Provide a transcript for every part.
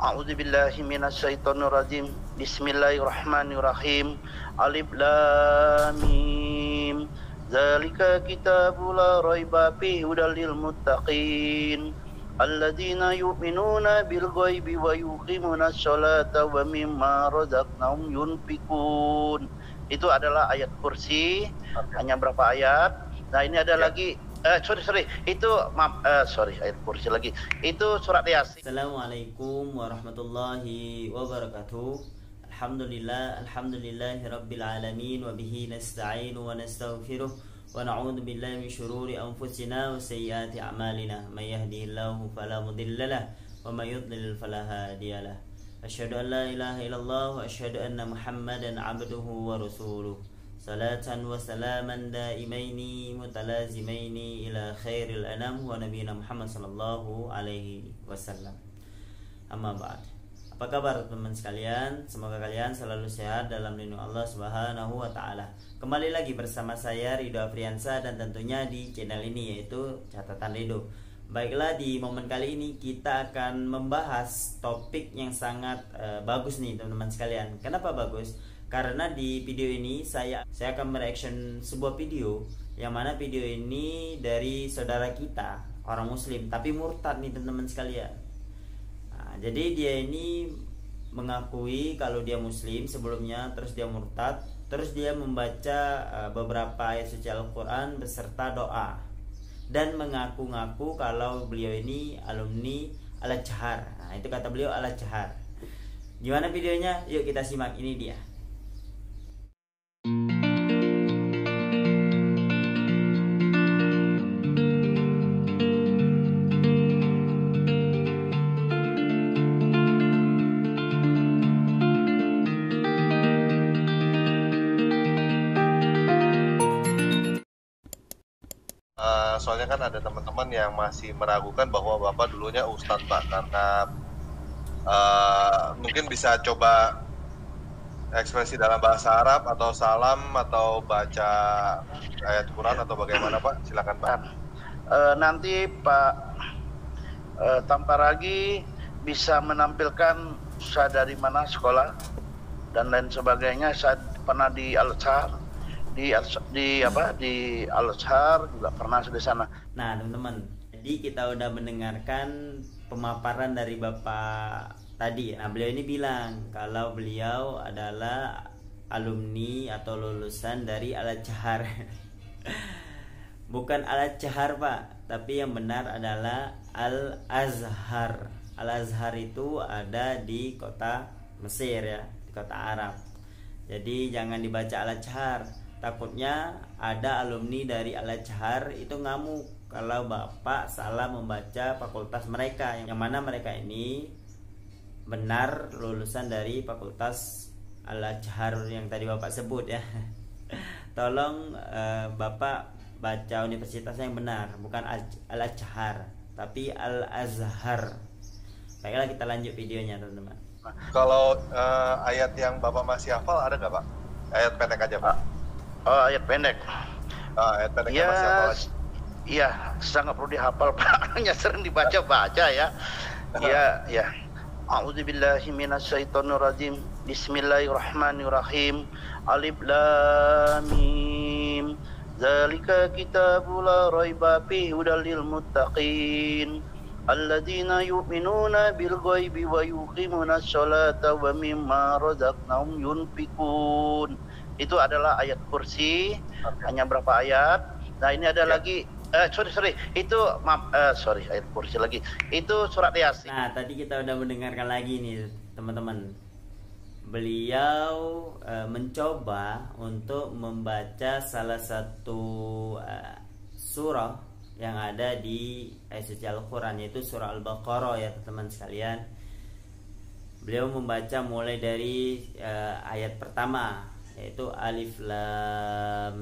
A'udzubillahi minasyaitonirrajim. Bismillahirrahmanirrahim. Alif lam mim. Dzalika kitabul la raiba fihi hudal lil muttaqin. Alladzina yu'minuna bil ghaibi wa yuqimunas sholata wa mimma razaqnahum yunfikun. Itu adalah ayat kursi, hanya berapa ayat. Nah, ini ada lagi itu ayat kursi lagi. Itu surat Yasin. Assalamualaikum warahmatullahi wabarakatuh. Alhamdulillahi rabbil alamin wa bihi nasta'inu wa nastaghfiruh wa na'udzu billahi min syururi anfusina wa sayyiati a'malina. May yahdihillahu fala mudhillalah wa may yudlil fala hadiyalah. Asyhadu an la ilaha illallah wa asyhadu anna Muhammadan 'abduhu wa rasuluh. Salatan wa salaman daimaini mutalazimaini ila khairil anam wa nabiyina Muhammad sallallahu alaihi wasallam. Amma ba'd. Apa kabar teman sekalian? Semoga kalian selalu sehat dalam lindung Allah Subhanahu wa taala. Kembali lagi bersama saya Ridho Afriansa dan tentunya di channel ini yaitu Catatan Ridho. Baiklah, di momen kali ini kita akan membahas topik yang sangat bagus nih teman-teman sekalian. Kenapa bagus? Karena di video ini saya akan mereaction sebuah video yang mana video ini dari saudara kita, orang muslim tapi murtad nih teman-teman sekalian. Nah, jadi dia ini mengakui kalau dia muslim sebelumnya, terus dia murtad, terus dia membaca beberapa ayat suci Al-Quran beserta doa dan mengaku-ngaku kalau beliau ini alumni Al-Azhar. Nah, itu kata beliau Al-Azhar. Gimana videonya? Yuk kita simak, ini dia. Soalnya kan ada teman-teman yang masih meragukan bahwa Bapak dulunya Ustadz, Pak, karena mungkin bisa coba ekspresi dalam bahasa Arab atau salam atau baca ayat Quran atau bagaimana, Pak? Silakan, Pak. Nanti Pak Tamparagi bisa menampilkan saya dari mana sekolah dan lain sebagainya. Saya pernah di Al-Azhar, di Al-Azhar juga pernah di sana. Nah teman-teman, jadi kita udah mendengarkan pemaparan dari Bapak tadi. Nah, beliau ini bilang kalau beliau adalah alumni atau lulusan dari Al-Azhar. Bukan Al-Azhar, Pak, tapi yang benar adalah Al-Azhar. Al-Azhar itu ada di kota Mesir ya, di kota Arab. Jadi jangan dibaca Al-Azhar. Takutnya ada alumni dari Al-Azhar itu ngamuk kalau Bapak salah membaca fakultas mereka, yang mana mereka ini benar lulusan dari fakultas Al-Azhar yang tadi Bapak sebut ya. Tolong Bapak baca universitasnya yang benar, bukan Al-Azhar tapi Al-Azhar. Baiklah, kita lanjut videonya teman-teman. Kalau ayat yang Bapak masih hafal ada nggak, Pak? Ayat pendek aja, Pak. Ayat pendek. Ayat pendeknya masih hafal aja. Iya, sangat perlu dihafal, Pak. Hanya sering dibaca-baca ya. Iya. A'udzubillahi minasyaitonirrajim. Bismillahirrahmanirrahim. Alif lam mim. Dzalika kitabul la raiba fihi hudal lil muttaqin. Alladzina yu'minuna bil ghaibi wa yuqimunas sholata wa mimma razaqnahum yunfikun. Itu adalah ayat kursi, hanya berapa ayat. Nah, ini ada lagi itu ayat kursi lagi. Itu surat Yasin. Nah, tadi kita udah mendengarkan lagi nih teman-teman. Beliau mencoba untuk membaca salah satu surah yang ada di ayat suci Al-Quran, yaitu surah Al-Baqarah ya teman-teman sekalian. Beliau membaca mulai dari ayat pertama, yaitu Alif Lam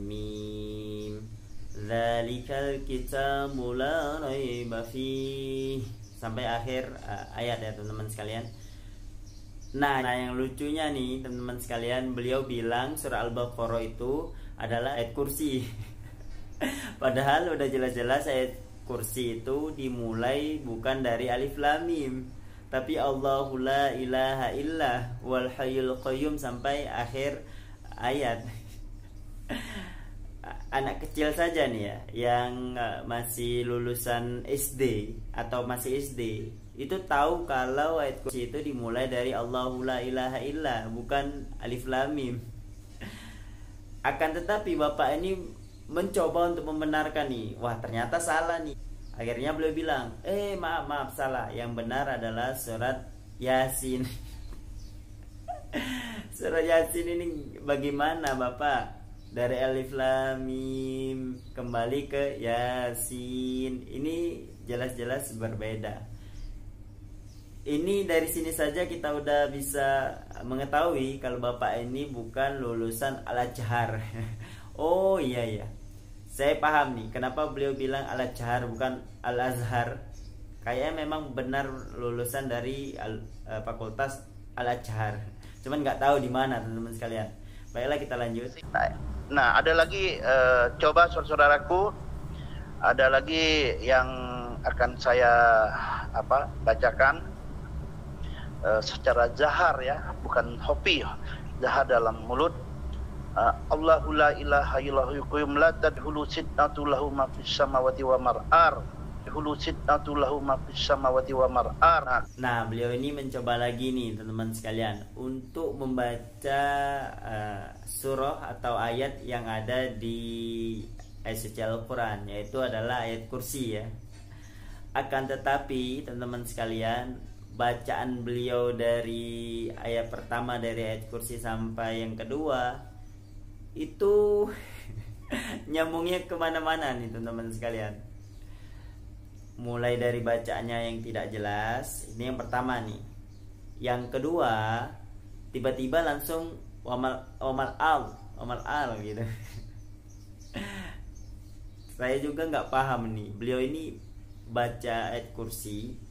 Mim Dzalikal kitabu la raiba fihi, sampai akhir ayat ya teman-teman sekalian. Nah, yang lucunya nih teman-teman sekalian, beliau bilang surah Al-Baqarah itu adalah ayat kursi. Padahal udah jelas-jelas ayat kursi itu dimulai bukan dari Alif Lam Mim, tapi Allahu la ilaha illa wal hayyul qayyum sampai akhir ayat. Anak kecil saja nih ya, yang masih lulusan SD atau masih SD, itu tahu kalau ayat kursi itu dimulai dari Allahu la ilaha illa, bukan alif lam mim. Akan tetapi bapak ini mencoba untuk membenarkan nih, wah ternyata salah nih. Akhirnya beliau bilang, maaf salah, yang benar adalah surat Yasin. Surat Yasin ini bagaimana bapak? Dari alif lam mim kembali ke Yasin, ini jelas-jelas berbeda. Ini dari sini saja kita udah bisa mengetahui kalau bapak ini bukan lulusan Al-Azhar. Oh iya, saya paham nih kenapa beliau bilang Al-Azhar bukan Al-Azhar. Kayaknya memang benar lulusan dari Fakultas Al-Azhar, cuman nggak tahu di mana teman-teman sekalian. Baiklah, kita lanjut. Nah, ada lagi coba saudaraku, ada lagi yang akan saya bacakan secara zahar ya, bukan hopi, zahar dalam mulut. Allahu la ilaha illallah yuqim la tadhulu sitnatu lahu ma fis samawati wa mar'ar. Hulu sitnatu lahu ma fis samawati wa mar'ar. Nah, beliau ini mencoba lagi nih teman-teman sekalian untuk membaca surah atau ayat yang ada di ayat suci Al-Quran, yaitu adalah ayat kursi ya. Akan tetapi teman-teman sekalian, bacaan beliau dari ayat pertama dari ayat kursi sampai yang kedua itu nyambungnya kemana-mana nih teman-teman sekalian. Mulai dari bacaannya yang tidak jelas, ini yang pertama nih. Yang kedua, tiba-tiba langsung wamal al gitu. Saya juga nggak paham nih, beliau ini baca ayat kursi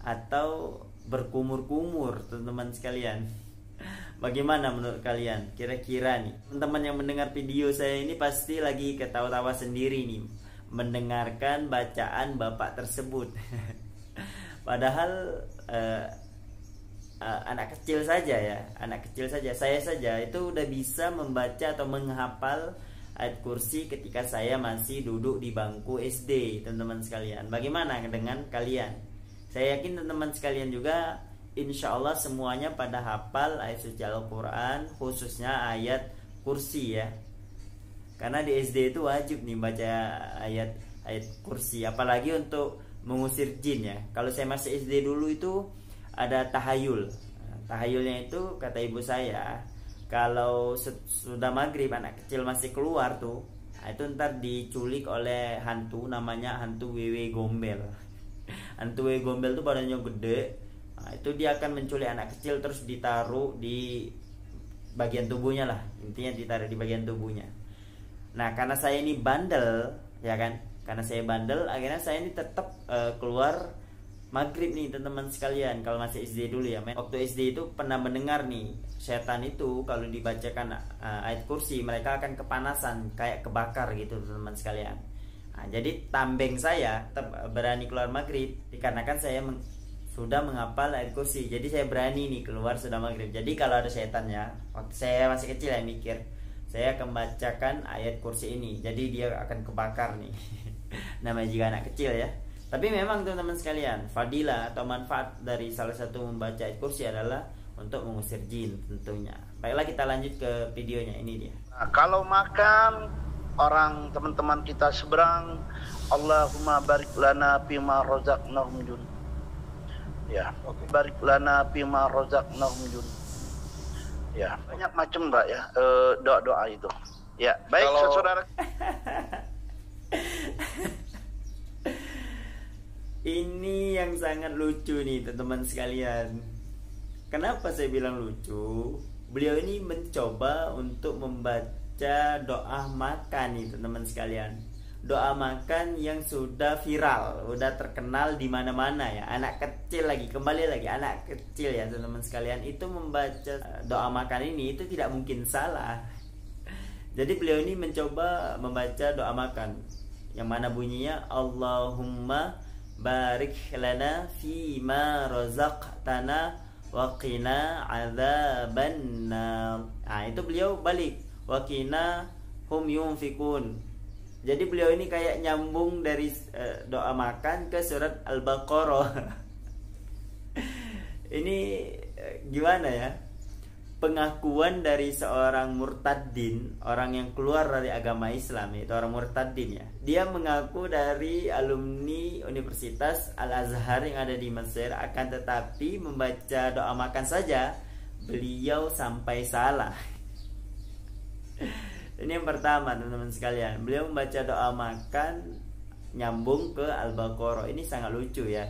atau berkumur-kumur teman-teman sekalian. Bagaimana menurut kalian? Kira-kira nih, teman-teman yang mendengar video saya ini pasti lagi ketawa-tawa sendiri nih mendengarkan bacaan bapak tersebut. Padahal anak kecil saja ya, saya saja itu udah bisa membaca atau menghafal ayat kursi ketika saya masih duduk di bangku SD, teman-teman sekalian. Bagaimana dengan kalian? Saya yakin teman-teman sekalian juga insya Allah semuanya pada hafal ayat suci Al-Quran, khususnya ayat kursi ya. Karena di SD itu wajib nih baca ayat kursi, apalagi untuk mengusir jin ya. Kalau saya masih SD dulu itu ada tahayul. Tahayulnya itu kata ibu saya, kalau sudah maghrib anak kecil masih keluar tuh, itu ntar diculik oleh hantu, namanya hantu Wewe Gombel. Hantu Wewe Gombel tuh badannya gede. Nah, itu dia akan menculik anak kecil terus ditaruh di bagian tubuhnya lah, intinya ditaruh di bagian tubuhnya. Nah, karena saya ini bandel, ya kan? Karena saya bandel, akhirnya saya ini tetap keluar maghrib nih teman-teman sekalian. Kalau masih SD dulu ya, waktu SD itu pernah mendengar nih, setan itu kalau dibacakan ayat kursi mereka akan kepanasan, kayak kebakar gitu teman-teman sekalian. Nah, jadi tambeng saya tetap berani keluar maghrib dikarenakan saya sudah menghafal ayat kursi. Jadi saya berani nih keluar sudah maghrib. Jadi kalau ada setannya, waktu saya masih kecil ya mikir, saya akan bacakan ayat kursi ini, jadi dia akan kebakar nih. Namanya juga anak kecil ya. Tapi memang teman-teman sekalian, fadilah atau manfaat dari salah satu membaca ayat kursi adalah untuk mengusir jin tentunya. Baiklah, kita lanjut ke videonya, ini dia. Nah, kalau makan orang teman-teman kita seberang, Allahumma barik lana fima razaqnahum jun. Ya, okay. Barik lana fima razaqnahum jun. Ya, banyak macam Mbak ya doa-doa itu. Ya, baik saudara. Ini yang sangat lucu nih teman-teman sekalian. Kenapa saya bilang lucu? Beliau ini mencoba untuk membaca doa makan nih teman-teman sekalian. Doa makan yang sudah viral, udah terkenal di mana-mana ya. Anak kecil lagi, kembali lagi anak kecil ya teman-teman sekalian, itu membaca doa makan ini itu tidak mungkin salah. Jadi beliau ini mencoba membaca doa makan yang mana bunyinya Allahumma barik lana fima razaqtana wa qina adzabannar. Nah, itu beliau balik wa qina hum yunfikun. Jadi beliau ini kayak nyambung dari doa makan ke surat Al-Baqarah. Ini gimana ya? Pengakuan dari seorang murtadin, orang yang keluar dari agama Islam, itu orang murtadin ya. Dia mengaku dari alumni Universitas Al-Azhar yang ada di Mesir, akan tetapi membaca doa makan saja beliau sampai salah. Ini yang pertama, teman-teman sekalian. Beliau membaca doa makan nyambung ke Al-Baqarah. Ini sangat lucu ya.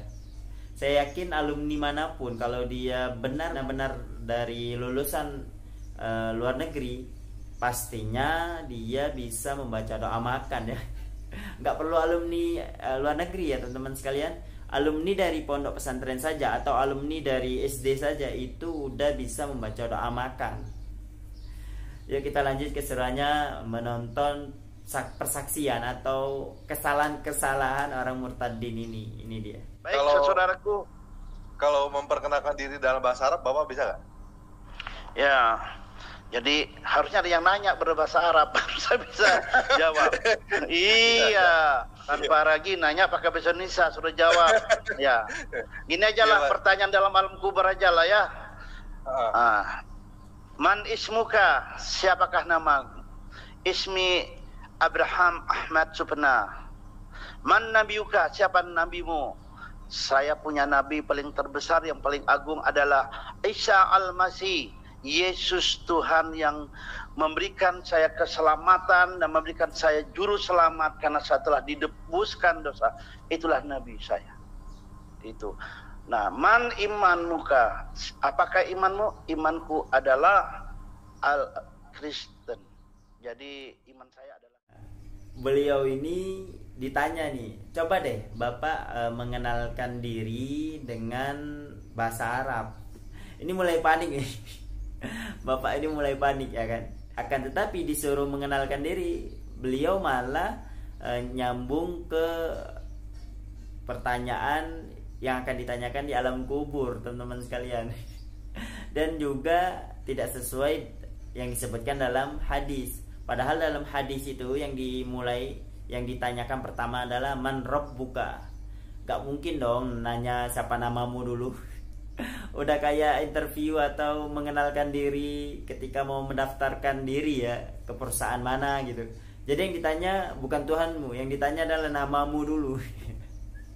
Saya yakin alumni manapun kalau dia benar-benar dari lulusan luar negeri, pastinya dia bisa membaca doa makan ya. Nggak perlu alumni luar negeri ya teman-teman sekalian. Alumni dari pondok pesantren saja atau alumni dari SD saja itu udah bisa membaca doa makan. Yuk kita lanjut keseruannya menonton persaksian atau kesalahan-kesalahan orang murtadin ini. Ini dia. Baik, saudaraku. Kalau memperkenalkan diri dalam bahasa Arab, Bapak bisa nggak? Ya, jadi harusnya ada yang nanya berbahasa Arab, baru saya bisa jawab. Iya, tanpa lagi nanya pakai bahasa Indonesia, sudah jawab. Ya, gini aja lah, pertanyaan dalam alam kubur aja lah ya. Man ismuka, siapakah nama? Ismi Abraham Ahmad Supena. Man nabiyuka, siapa nabimu? Saya punya nabi paling terbesar yang paling agung adalah Isa Al-Masih, Yesus Tuhan yang memberikan saya keselamatan dan memberikan saya juru selamat karena saya telah didebuskan dosa. Itulah nabi saya. Itu. Nah, man imanuka, apakah imanmu? Imanku adalah Al-Kristen. Jadi iman saya adalah. Beliau ini ditanya nih, coba deh Bapak mengenalkan diri dengan bahasa Arab. Ini mulai panik nih. Bapak ini mulai panik ya kan. Akan tetapi disuruh mengenalkan diri, beliau malah nyambung ke pertanyaan yang akan ditanyakan di alam kubur, teman-teman sekalian. Dan juga tidak sesuai yang disebutkan dalam hadis. Padahal dalam hadis itu yang ditanyakan pertama adalah man rabbuka. Gak mungkin dong nanya siapa namamu dulu. Udah kayak interview atau mengenalkan diri ketika mau mendaftarkan diri ya ke perusahaan mana gitu. Jadi yang ditanya bukan Tuhanmu, yang ditanya adalah namamu dulu.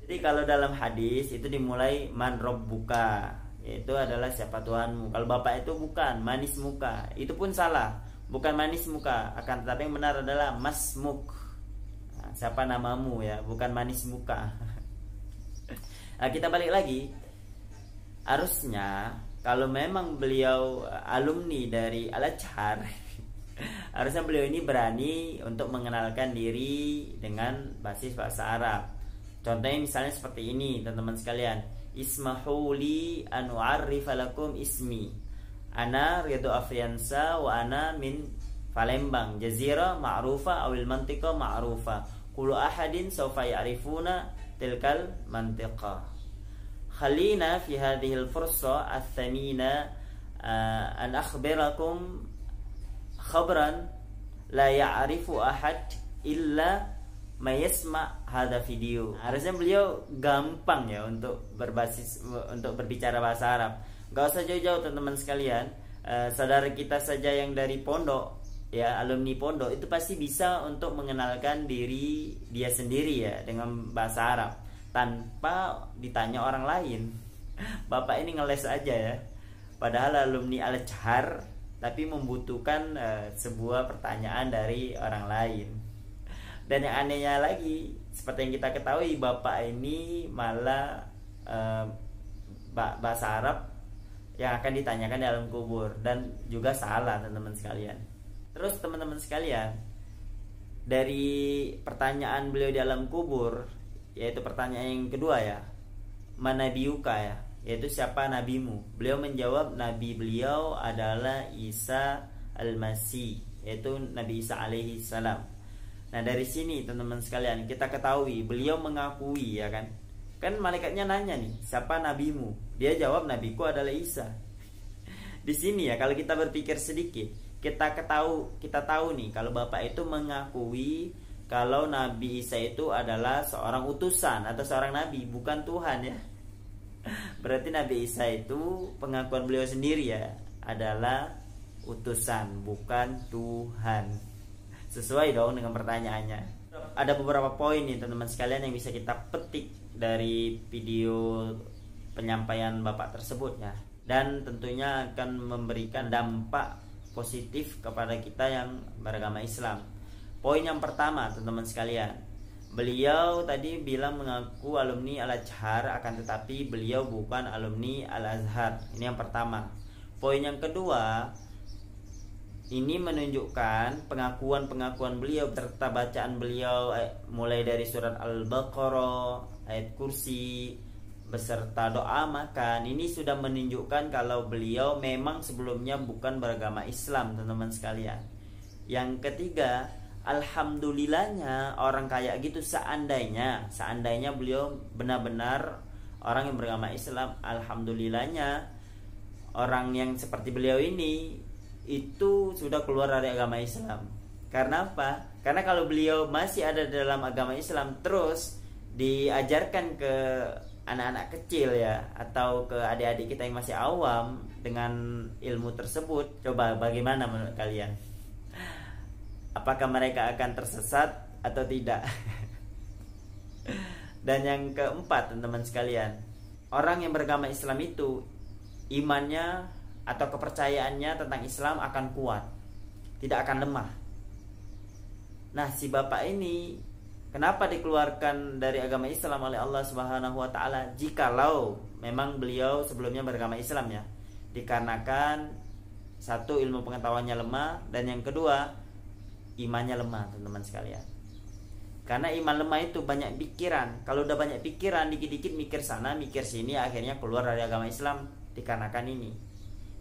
Jadi kalau dalam hadis itu dimulai man rabbuka, yaitu adalah siapa Tuhanmu. Kalau Bapak itu bukan manis muka, itu pun salah. Bukan manis muka, akan tetapi yang benar adalah masmuk. Nah, siapa namamu ya, bukan manis muka. Nah, kita balik lagi. Harusnya kalau memang beliau alumni dari Al-Azhar, harusnya beliau ini berani untuk mengenalkan diri dengan basis bahasa Arab. Contohnya misalnya seperti ini, teman-teman sekalian. Ismahuli an u'arrifa lakum ismi. Ana Ridho Afriansa wa ana min Palembang, jazira ma'rufa awil mantiqa ma'rufa. Kullu ahadin sawfa ya'rifuna tilkal mantiqa. Khalina fi hadhil fursa ats-tsamina an akhbirakum khabran la ya'rifu ahad illa mayasma hada video. Harusnya beliau gampang ya untuk berbicara bahasa Arab. Gak usah jauh-jauh teman-teman sekalian. Saudara kita saja yang dari pondok ya, alumni pondok itu pasti bisa untuk mengenalkan diri dia sendiri ya dengan bahasa Arab tanpa ditanya orang lain. Bapak ini ngeles aja ya. Padahal alumni Al-Azhar tapi membutuhkan sebuah pertanyaan dari orang lain. Dan yang anehnya lagi, seperti yang kita ketahui, Bapak ini malah bahasa Arab yang akan ditanyakan di alam kubur, dan juga salah teman-teman sekalian. Terus teman-teman sekalian, dari pertanyaan beliau di alam kubur, yaitu pertanyaan yang kedua ya, manabiyuka ya, yaitu siapa nabimu. Beliau menjawab nabi beliau adalah Isa Al-Masih, yaitu Nabi Isa alaihi salam. Nah dari sini teman-teman sekalian kita ketahui beliau mengakui ya kan Kan malaikatnya nanya nih, siapa nabimu? Dia jawab, nabiku adalah Isa. Di sini ya, kalau kita berpikir sedikit, kita tahu nih kalau Bapak itu mengakui kalau Nabi Isa itu adalah seorang utusan atau seorang nabi, bukan Tuhan ya. Berarti Nabi Isa itu pengakuan beliau sendiri ya, adalah utusan, bukan Tuhan. Sesuai dong dengan pertanyaannya. Ada beberapa poin nih teman-teman sekalian yang bisa kita petik dari video penyampaian Bapak tersebut ya. Dan tentunya akan memberikan dampak positif kepada kita yang beragama Islam. Poin yang pertama teman-teman sekalian, beliau tadi bilang mengaku alumni Al-Azhar, akan tetapi beliau bukan alumni Al-Azhar. Ini yang pertama. Poin yang kedua, ini menunjukkan pengakuan beliau serta bacaan beliau mulai dari surat Al-Baqarah, ayat kursi beserta doa makan. Ini sudah menunjukkan kalau beliau memang sebelumnya bukan beragama Islam, teman-teman sekalian. Yang ketiga, alhamdulillahnya orang kayak gitu, seandainya beliau benar-benar orang yang beragama Islam, alhamdulillahnya orang yang seperti beliau ini itu sudah keluar dari agama Islam. Karena apa? Karena kalau beliau masih ada dalam agama Islam terus diajarkan ke anak-anak kecil ya, atau ke adik-adik kita yang masih awam dengan ilmu tersebut, coba bagaimana menurut kalian? Apakah mereka akan tersesat atau tidak? Dan yang keempat teman-teman sekalian, orang yang beragama Islam itu imannya atau kepercayaannya tentang Islam akan kuat, tidak akan lemah. Nah, si bapak ini kenapa dikeluarkan dari agama Islam oleh Allah Subhanahu wa taala jikalau memang beliau sebelumnya beragama Islam ya? Dikarenakan satu, ilmu pengetahuannya lemah, dan yang kedua, imannya lemah, teman-teman sekalian. Karena iman lemah itu banyak pikiran. Kalau udah banyak pikiran, dikit-dikit mikir sana, mikir sini, akhirnya keluar dari agama Islam dikarenakan ini.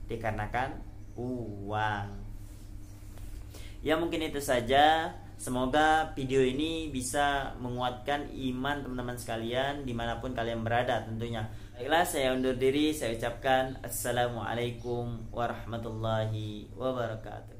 Dikarenakan uang. Ya mungkin itu saja. Semoga video ini bisa menguatkan iman teman-teman sekalian dimanapun kalian berada tentunya. Baiklah, saya undur diri. Saya ucapkan Assalamualaikum warahmatullahi wabarakatuh.